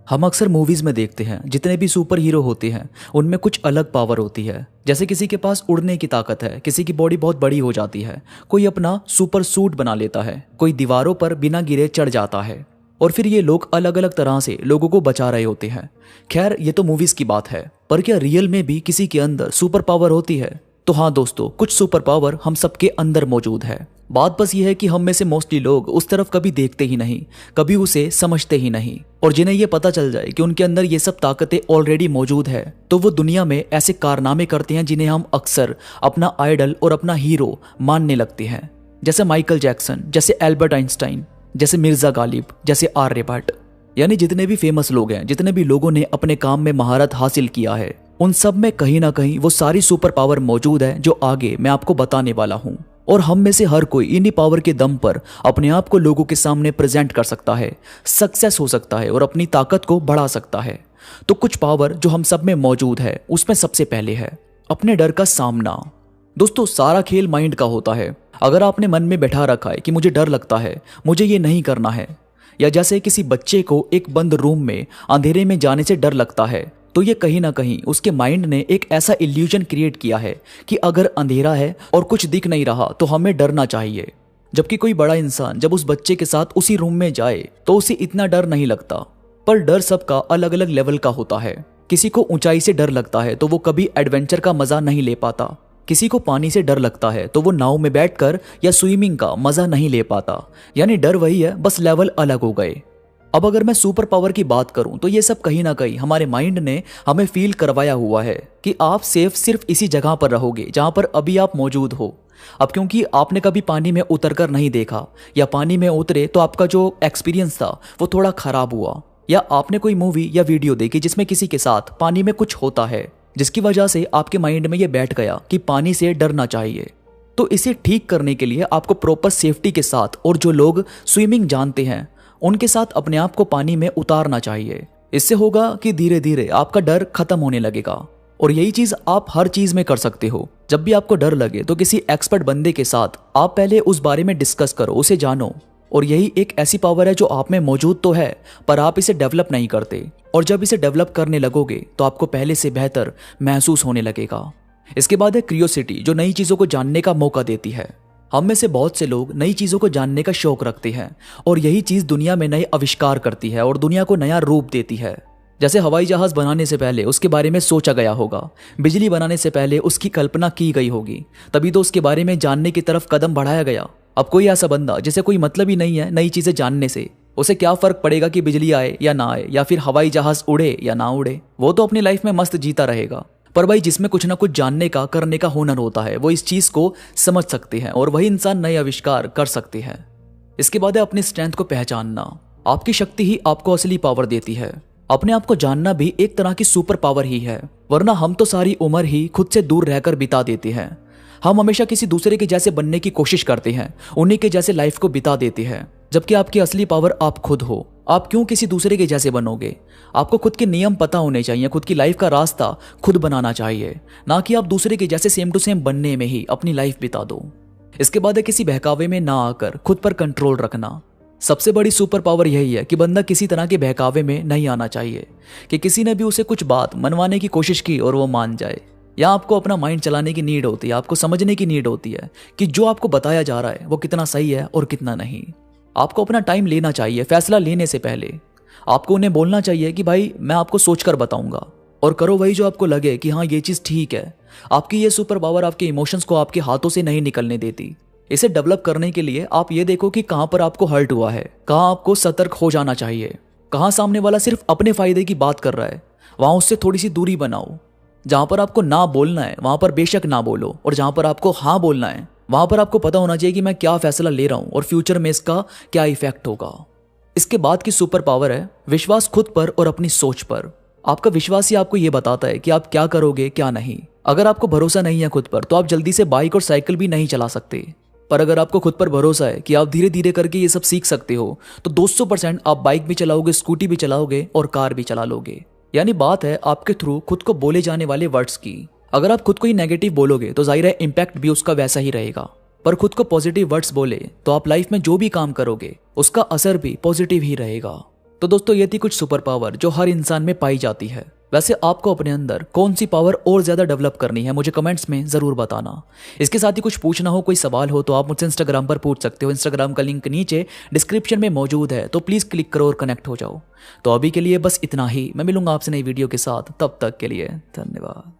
हम अक्सर मूवीज में देखते हैं जितने भी सुपर हीरो होते हैं उनमें कुछ अलग पावर होती है। जैसे किसी के पास उड़ने की ताकत है, किसी की बॉडी बहुत बड़ी हो जाती है, कोई अपना सुपर सूट बना लेता है, कोई दीवारों पर बिना गिरे चढ़ जाता है और फिर ये लोग अलग अलग तरह से लोगों को बचा रहे होते हैं। खैर ये तो मूवीज की बात है, पर क्या रियल में भी किसी के अंदर सुपर पावर होती है? तो हाँ दोस्तों, कुछ सुपर पावर हम सबके अंदर मौजूद है। बात बस ये है कि हम में से मोस्टली लोग उस तरफ कभी देखते ही नहीं, कभी उसे समझते ही नहीं। और जिन्हें ये पता चल जाए कि उनके अंदर ये सब ताकतें ऑलरेडी मौजूद है तो वो दुनिया में ऐसे कारनामे करते हैं जिन्हें हम अक्सर अपना आइडल और अपना हीरो मानने लगते हैं। जैसे माइकल जैक्सन, जैसे एल्बर्ट आइंस्टाइन, जैसे मिर्जा गालिब, जैसे आर्यभट्ट। यानी जितने भी फेमस लोग हैं, जितने भी लोगों ने अपने काम में महारत हासिल किया है, उन सब में कहीं ना कहीं वो सारी सुपर पावर मौजूद है जो आगे मैं आपको बताने वाला हूं। और हम में से हर कोई इन्हीं पावर के दम पर अपने आप को लोगों के सामने प्रेजेंट कर सकता है, सक्सेस हो सकता है और अपनी ताकत को बढ़ा सकता है। तो कुछ पावर जो हम सब में मौजूद है उसमें सबसे पहले है अपने डर का सामना। दोस्तों सारा खेल माइंड का होता है। अगर आपने मन में बैठा रखा है कि मुझे डर लगता है, मुझे ये नहीं करना है, या जैसे किसी बच्चे को एक बंद रूम में अंधेरे में जाने से डर लगता है, तो ये कहीं ना कहीं उसके माइंड ने एक ऐसा इल्यूजन क्रिएट किया है कि अगर अंधेरा है और कुछ दिख नहीं रहा तो हमें डरना चाहिए। जबकि कोई बड़ा इंसान जब उस बच्चे के साथ उसी रूम में जाए तो उसे इतना डर नहीं लगता। पर डर सबका अलग अलग लेवल का होता है। किसी को ऊंचाई से डर लगता है तो वो कभी एडवेंचर का मजा नहीं ले पाता। किसी को पानी से डर लगता है तो वो नाव में बैठकर या स्विमिंग का मजा नहीं ले पाता। यानी डर वही है, बस लेवल अलग हो गए। अब अगर मैं सुपर पावर की बात करूं तो ये सब कहीं ना कहीं हमारे माइंड ने हमें फील करवाया हुआ है कि आप सेफ सिर्फ इसी जगह पर रहोगे जहां पर अभी आप मौजूद हो। अब क्योंकि आपने कभी पानी में उतरकर नहीं देखा, या पानी में उतरे तो आपका जो एक्सपीरियंस था वो थोड़ा खराब हुआ, या आपने कोई मूवी या वीडियो देखी जिसमें किसी के साथ पानी में कुछ होता है जिसकी वजह से आपके माइंड में ये बैठ गया कि पानी से डरना चाहिए, तो इसे ठीक करने के लिए आपको प्रॉपर सेफ्टी के साथ और जो लोग स्विमिंग जानते हैं उनके साथ अपने आप को पानी में उतारना चाहिए। इससे होगा कि धीरे धीरे आपका डर खत्म होने लगेगा। और यही चीज आप हर चीज में कर सकते हो। जब भी आपको डर लगे तो किसी एक्सपर्ट बंदे के साथ आप पहले उस बारे में डिस्कस करो, उसे जानो। और यही एक ऐसी पावर है जो आप में मौजूद तो है पर आप इसे डेवलप नहीं करते, और जब इसे डेवलप करने लगोगे तो आपको पहले से बेहतर महसूस होने लगेगा। इसके बाद है क्यूरियोसिटी, जो नई चीजों को जानने का मौका देती है। हम में से बहुत से लोग नई चीजों को जानने का शौक रखते हैं और यही चीज दुनिया में नए आविष्कार करती है और दुनिया को नया रूप देती है। जैसे हवाई जहाज बनाने से पहले उसके बारे में सोचा गया होगा, बिजली बनाने से पहले उसकी कल्पना की गई होगी, तभी तो उसके बारे में जानने की तरफ कदम बढ़ाया गया। अब कोई ऐसा बंदा जिसे कोई मतलब ही नहीं है नई चीजें जानने से, उसे क्या फर्क पड़ेगा कि बिजली आए या ना आए, या फिर हवाई जहाज उड़े या ना उड़े? वो तो अपनी लाइफ में मस्त जीता रहेगा। पर भाई जिसमें कुछ ना कुछ जानने का, करने का हुनर होता है, वो इस चीज को समझ सकते हैं और वही इंसान नए आविष्कार कर सकते हैं। इसके बाद है अपनी स्ट्रेंथ को पहचानना। आपकी शक्ति ही आपको असली पावर देती है। अपने आप को जानना भी एक तरह की सुपर पावर ही है, वरना हम तो सारी उम्र ही खुद से दूर रहकर बिता देते हैं। हम हमेशा किसी दूसरे के जैसे बनने की कोशिश करते हैं, उन्हीं के जैसे लाइफ को बिता देते हैं, जबकि आपकी असली पावर आप खुद हो। आप क्यों किसी दूसरे के जैसे बनोगे? आपको खुद के नियम पता होने चाहिए, खुद की लाइफ का रास्ता खुद बनाना चाहिए, ना कि आप दूसरे के जैसे सेम टू सेम बनने में ही अपनी लाइफ बिता दो। इसके बाद है किसी बहकावे में ना आकर खुद पर कंट्रोल रखना। सबसे बड़ी सुपर पावर यही है कि बंदा किसी तरह के बहकावे में नहीं आना चाहिए कि किसी ने भी उसे कुछ बात मनवाने की कोशिश की और वो मान जाए। या आपको अपना माइंड चलाने की नीड होती है, आपको समझने की नीड होती है कि जो आपको बताया जा रहा है वो कितना सही है और कितना नहीं। आपको अपना टाइम लेना चाहिए फैसला लेने से पहले। आपको उन्हें बोलना चाहिए कि भाई मैं आपको सोचकर बताऊंगा, और करो वही जो आपको लगे कि हाँ ये चीज ठीक है। आपकी ये सुपर पावर आपके इमोशंस को आपके हाथों से नहीं निकलने देती। इसे डेवलप करने के लिए आप ये देखो कि कहां पर आपको हर्ट हुआ है, कहां आपको सतर्क हो जाना चाहिए, कहां सामने वाला सिर्फ अपने फायदे की बात कर रहा है, वहां उससे थोड़ी सी दूरी बनाओ। जहां पर आपको ना बोलना है वहां पर बेशक ना बोलो, और जहां पर आपको हाँ बोलना है वहां पर आपको पता होना चाहिए कि मैं क्या फैसला ले रहा हूं और फ्यूचर में इसका क्या इफेक्ट होगा। इसके बाद की सुपर पावर है विश्वास खुद पर और अपनी सोच पर। आपका विश्वास ही आपको यह बताता है कि आप क्या करोगे क्या नहीं। अगर आपको भरोसा नहीं है खुद पर तो आप जल्दी से बाइक और साइकिल भी नहीं चला सकते, पर अगर आपको खुद पर भरोसा है कि आप धीरे धीरे करके ये सब सीख सकते हो तो 200% आप बाइक भी चलाओगे, स्कूटी भी चलाओगे और कार भी चला लोगे। यानी बात है आपके थ्रू खुद को बोले जाने वाले वर्ड्स की। अगर आप खुद को ही नेगेटिव बोलोगे तो जाहिर है इम्पैक्ट भी उसका वैसा ही रहेगा, पर खुद को पॉजिटिव वर्ड्स बोले तो आप लाइफ में जो भी काम करोगे उसका असर भी पॉजिटिव ही रहेगा। तो दोस्तों ये थी कुछ सुपर पावर जो हर इंसान में पाई जाती है। वैसे आपको अपने अंदर कौन सी पावर और ज़्यादा डेवलप करनी है मुझे कमेंट्स में ज़रूर बताना। इसके साथ ही कुछ पूछना हो, कोई सवाल हो तो आप मुझसे इंस्टाग्राम पर पूछ सकते हो। इंस्टाग्राम का लिंक नीचे डिस्क्रिप्शन में मौजूद है, तो प्लीज़ क्लिक करो और कनेक्ट हो जाओ। तो अभी के लिए बस इतना ही, मैं मिलूंगा आपसे नई वीडियो के साथ, तब तक के लिए धन्यवाद।